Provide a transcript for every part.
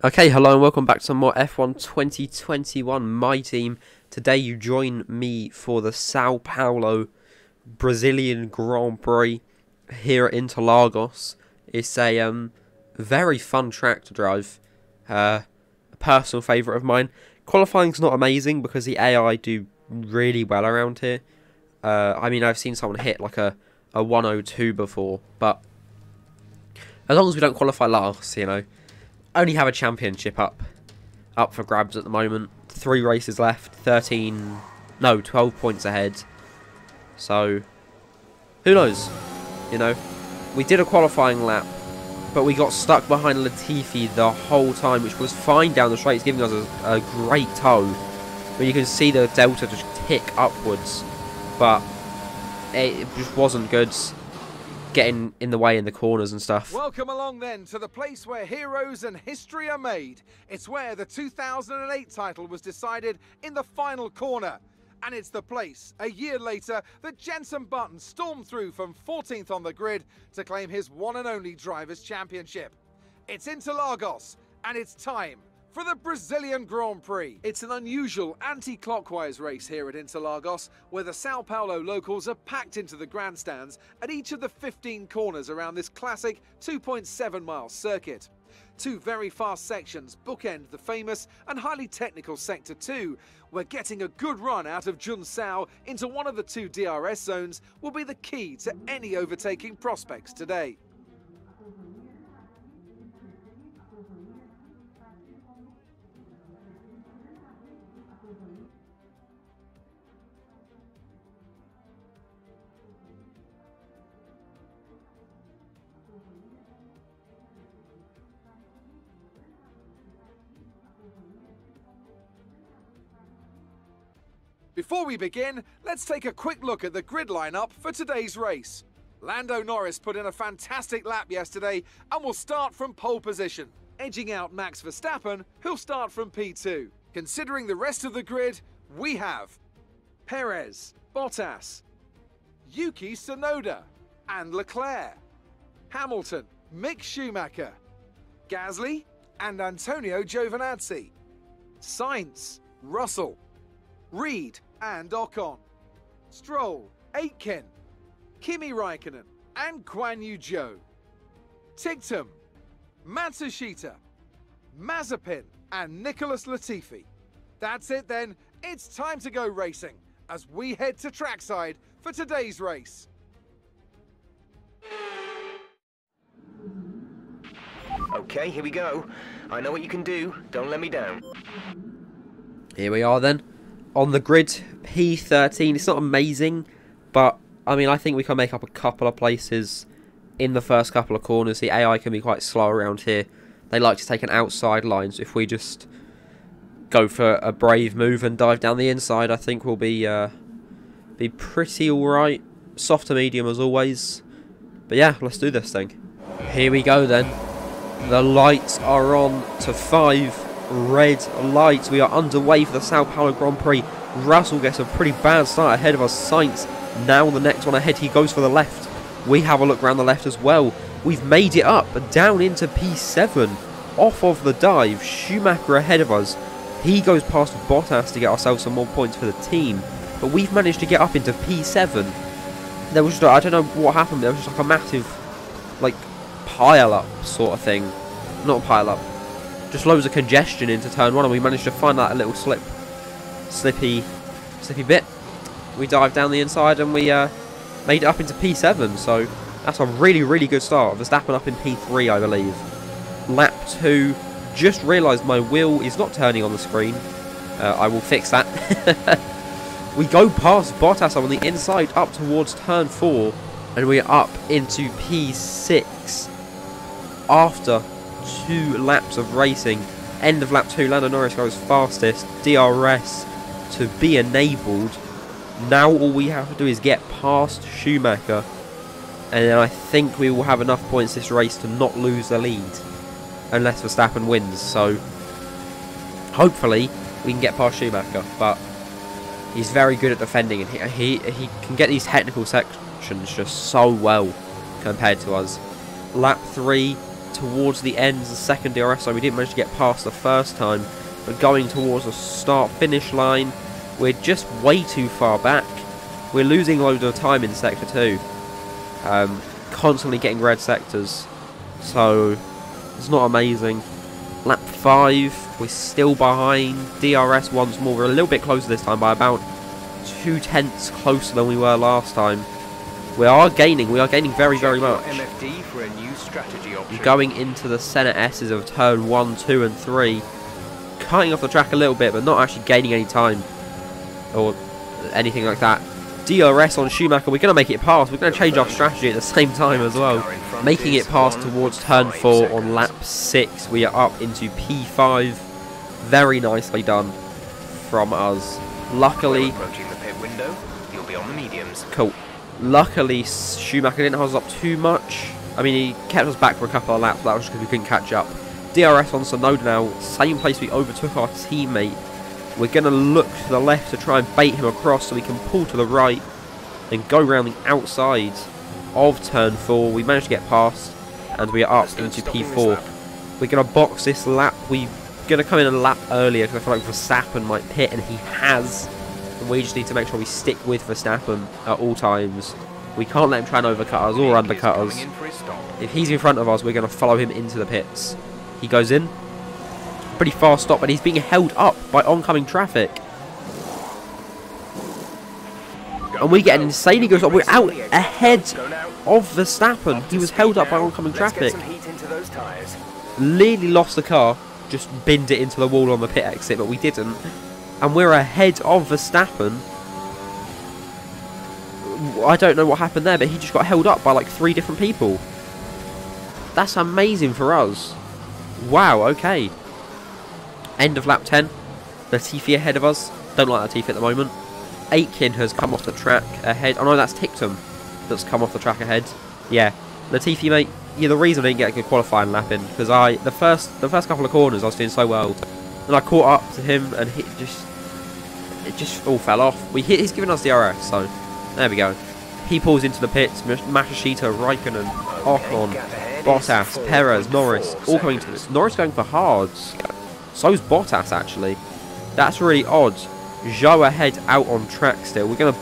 Okay, hello and welcome back to some more F1 2021 My Team. Today you join me for the Sao Paulo Brazilian Grand Prix here at Interlagos. It's a very fun track to drive, a personal favourite of mine. Qualifying's not amazing because the AI do really well around here. I mean, I've seen someone hit like a 102 before, but as long as we don't qualify last, you know. Only have a championship up for grabs at the moment. 3 races left, 12 points ahead. So, who knows? You know, we did a qualifying lap, but we got stuck behind Latifi the whole time, which was fine down the straight, giving us a great tow. But you can see the delta just tick upwards, but it just wasn't good. Getting in the way in the corners and stuff. Welcome along then to the place where heroes and history are made. It's where the 2008 title was decided in the final corner. And it's the place, a year later, that Jenson Button stormed through from 14th on the grid to claim his one and only Drivers' Championship. It's Interlagos, and it's time for the Brazilian Grand Prix. It's an unusual anti-clockwise race here at Interlagos, where the Sao Paulo locals are packed into the grandstands at each of the 15 corners around this classic 2.7-mile circuit. 2 very fast sections bookend the famous and highly technical Sector 2, where getting a good run out of Junsao into one of the 2 DRS zones will be the key to any overtaking prospects today. Before we begin, let's take a quick look at the grid lineup for today's race. Lando Norris put in a fantastic lap yesterday and will start from pole position, edging out Max Verstappen, who'll start from P2. Considering the rest of the grid, we have Perez, Bottas, Yuki Tsunoda and Leclerc, Hamilton, Mick Schumacher, Gasly and Antonio Giovinazzi, Sainz, Russell, Reed and Ocon, Stroll, Aitken, Kimi Raikkonen and Guan Yu Zhou, Tigtum, Matsushita, Mazepin and Nicholas Latifi. That's it then, it's time to go racing as we head to trackside for today's race. Okay, here we go. I know what you can do, don't let me down. Here we are then. On the grid, P13. It's not amazing, but I mean, I think we can make up a couple of places in the first couple of corners. The AI can be quite slow around here. They like to take an outside line, so if we just go for a brave move and dive down the inside, I think we'll be pretty alright. Soft to medium as always. But yeah, let's do this thing. Here we go then. The lights are on to 5 red lights. We are underway for the Sao Paulo Grand Prix. Russell gets a pretty bad start ahead of us. Sainz now the next one ahead. He goes for the left. We have a look around the left as well. We've made it up down into P7 off of the dive. Schumacher ahead of us. He goes past Bottas to get ourselves some more points for the team, but we've managed to get up into P7. There was just, I don't know what happened. There was just like a massive like pile up sort of thing. Not a pile up, just loads of congestion into turn 1, and we managed to find that a little slippy bit. We dived down the inside and we made it up into P7, so that's a really good start. Verstappen up in P3, I believe. Lap 2, just realised my wheel is not turning on the screen. I will fix that. We go past Bottas on the inside up towards turn 4, and we're up into P6 after 2 laps of racing. End of lap 2, Lando Norris goes fastest. DRS to be enabled. Now all we have to do is get past Schumacher, and then I think we will have enough points this race to not lose the lead, unless Verstappen wins. So hopefully we can get past Schumacher, but he's very good at defending, and he can get these technical sections just so well compared to us. Lap 3, towards the end of the second DRS, so we didn't manage to get past the first time. But going towards the start-finish line, we're just way too far back. We're losing loads of time in Sector 2. Constantly getting red sectors. So, it's not amazing. Lap 5, we're still behind. DRS once more. We're a little bit closer this time by about 0.2 closer than we were last time. We are gaining very, very much. MFD for a new strategy option. Going into the centre S's of turn 1, 2 and 3. Cutting off the track a little bit, but not actually gaining any time. Or anything like that. DRS on Schumacher, we're going to make it past. We're going to change our strategy at the same time as well. Making it past towards turn 4 on lap 6. We are up into P5. Very nicely done from us. Luckily... approaching the pit window, you'll be on the mediums. Cool. Luckily, Schumacher didn't hold us up too much. I mean, he kept us back for a couple of laps, but that was just because we couldn't catch up. DRS on Sonoda now, same place we overtook our teammate. We're going to look to the left to try and bait him across so we can pull to the right and go around the outside of turn 4. We managed to get past and we are up into P4. We're going to box this lap. We're going to come in a lap earlier because I feel like Verstappen might pit, and he has. And we just need to make sure we stick with Verstappen at all times. We can't let him try and overcut us or undercut us. If he's in front of us, we're going to follow him into the pits. He goes in. Pretty fast stop, but he's being held up by oncoming traffic. And we get an insanely good stop. We're out ahead of Verstappen. He was held up by oncoming traffic. Nearly lost the car. Just binned it into the wall on the pit exit, but we didn't. And we're ahead of Verstappen. I don't know what happened there, but he just got held up by like 3 different people. That's amazing for us. Wow, okay. End of lap 10. Latifi ahead of us. Don't like Latifi at the moment. Aitken has come off the track ahead. Oh no, that's Tictum that's come off the track ahead. Yeah. Latifi, mate, you're the reason I didn't get a good qualifying lap in. Because the first couple of corners I was doing so well. And I caught up to him and it just all fell off. He's given us the DRS, so there we go. He pulls into the pits. Matsushita, Raikkonen, Ocon, Bottas, Perez, Norris, all coming to this. Norris going for hards. So's Bottas, actually. That's really odd. Zhou ahead out on track still. We're going to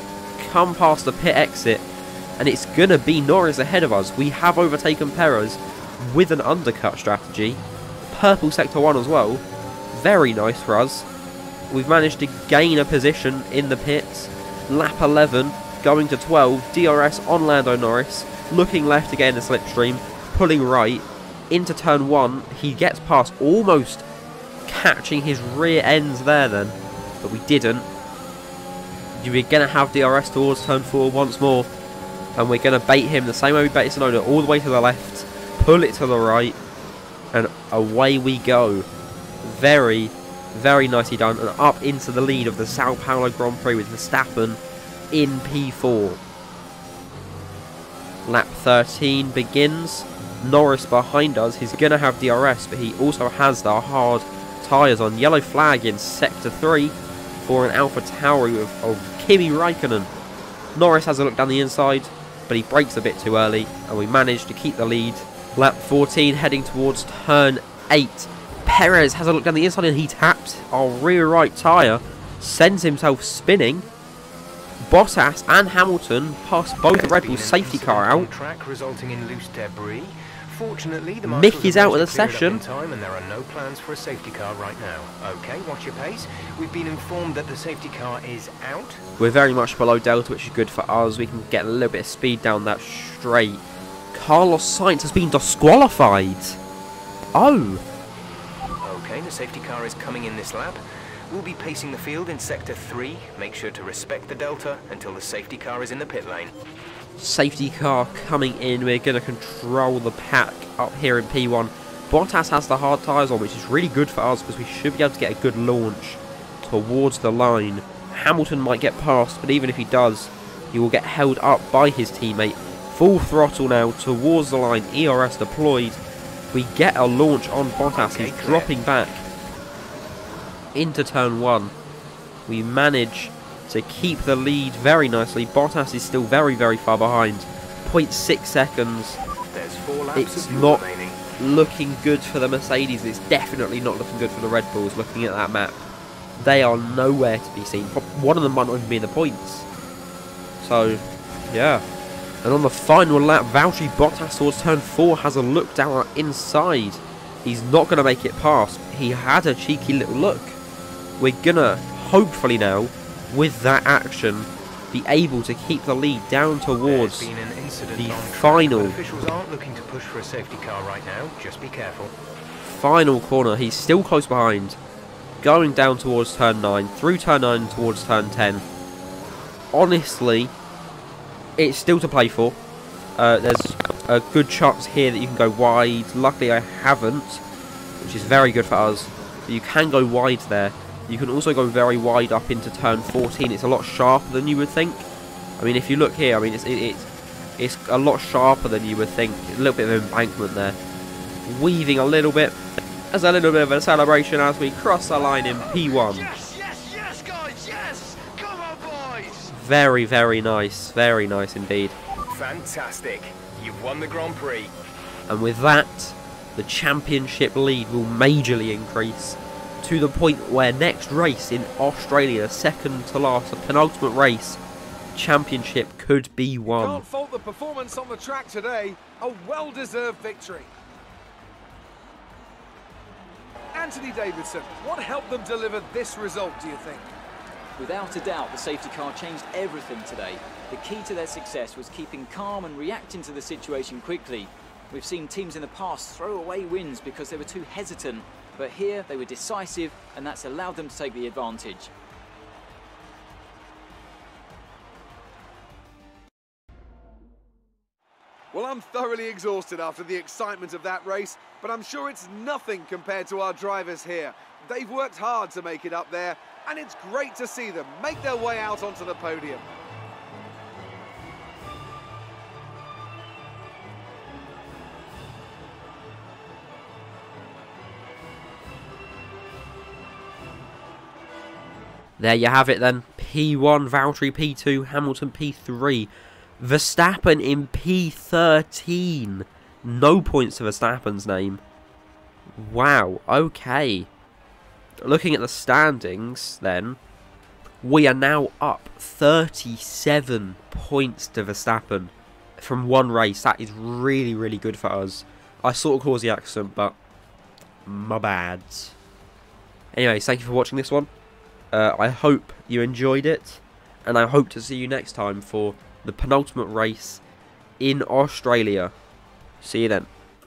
come past the pit exit, and it's going to be Norris ahead of us. We have overtaken Perez with an undercut strategy. Purple Sector 1 as well. Very nice for us. We've managed to gain a position in the pits. Lap 11, going to 12. DRS on Lando Norris. Looking left to get in the slipstream. Pulling right into turn 1. He gets past, almost catching his rear ends there then, but we didn't. We're going to have DRS towards turn 4 once more, and we're going to bait him the same way we baited Sonoda, all the way to the left, pull it to the right, and away we go. Very, very nicely done, and up into the lead of the Sao Paulo Grand Prix with Verstappen in P4. Lap 13 begins. Norris behind us. He's going to have DRS, but he also has the hard tyres on. Yellow flag in Sector 3 for an Alpha Tauri of Kimi Raikkonen. Norris has a look down the inside, but he brakes a bit too early, and we managed to keep the lead. Lap 14 heading towards turn 8. Perez has a look down the inside, and he tapped our rear right tyre, sends himself spinning. Bottas and Hamilton passed both the Red Bull safety car out. Track resulting in loose debris. Fortunately, the Mick is out of the session. Time and there are no plans for a safety car right now. Okay, watch your pace. We've been informed that the safety car is out. We're very much below Delta, which is good for us. We can get a little bit of speed down that straight. Carlos Sainz has been disqualified. Oh. Okay, the safety car is coming in this lap. We'll be pacing the field in Sector 3. Make sure to respect the Delta until the safety car is in the pit lane. Safety car coming in. We're going to control the pack up here in P1. Bottas has the hard tyres on, which is really good for us because we should be able to get a good launch towards the line. Hamilton might get past, but even if he does, he will get held up by his teammate. Full throttle now towards the line. ERS deployed. We get a launch on Bottas. He's dropping back into turn 1. We manage to keep the lead very nicely. Bottas is still very, very far behind. 0.6 seconds. There's 4 laps it's not looking good for the Mercedes. It's definitely not looking good for the Red Bulls, looking at that map. They are nowhere to be seen. One of them might not even be in the points. So, yeah. And on the final lap, Valtteri Bottas towards turn 4 has a look down inside. He's not going to make it past. He had a cheeky little look. We're going to, hopefully now, with that action, be able to keep the lead down towards the final. Officials aren't looking to push for a safety car right now. Just be careful. Final corner. He's still close behind. Going down towards turn 9, through turn 9 towards turn 10. Honestly, it's still to play for. There's a good chance here that you can go wide. Luckily I haven't, which is very good for us. But you can go wide there. You can also go very wide up into turn 14. It's a lot sharper than you would think. I mean, if you look here, I mean, it's a lot sharper than you would think. A little bit of embankment there. Weaving a little bit. As a little bit of a celebration as we cross the line in P1. Yes, yes, yes, guys, yes! Come on, boys! Very, very nice. Very nice indeed. Fantastic. You've won the Grand Prix. And with that, the championship lead will majorly increase to the point where next race in Australia, second to last, the penultimate race, championship could be won. Can't fault the performance on the track today. A well-deserved victory. Anthony Davidson, what helped them deliver this result, do you think? Without a doubt, the safety car changed everything today. The key to their success was keeping calm and reacting to the situation quickly. We've seen teams in the past throw away wins because they were too hesitant, but here they were decisive, and that's allowed them to take the advantage. Well, I'm thoroughly exhausted after the excitement of that race, but I'm sure it's nothing compared to our drivers here. They've worked hard to make it up there, and it's great to see them make their way out onto the podium. There you have it then. P1, Valtteri P2, Hamilton P3. Verstappen in P13. No points to Verstappen's name. Wow, okay. Looking at the standings then, we are now up 37 points to Verstappen from one race. That is really, really good for us. I sort of caused the accident, but my bad. Anyways, thank you for watching this one. I hope you enjoyed it, and I hope to see you next time for the penultimate race in Australia. See you then.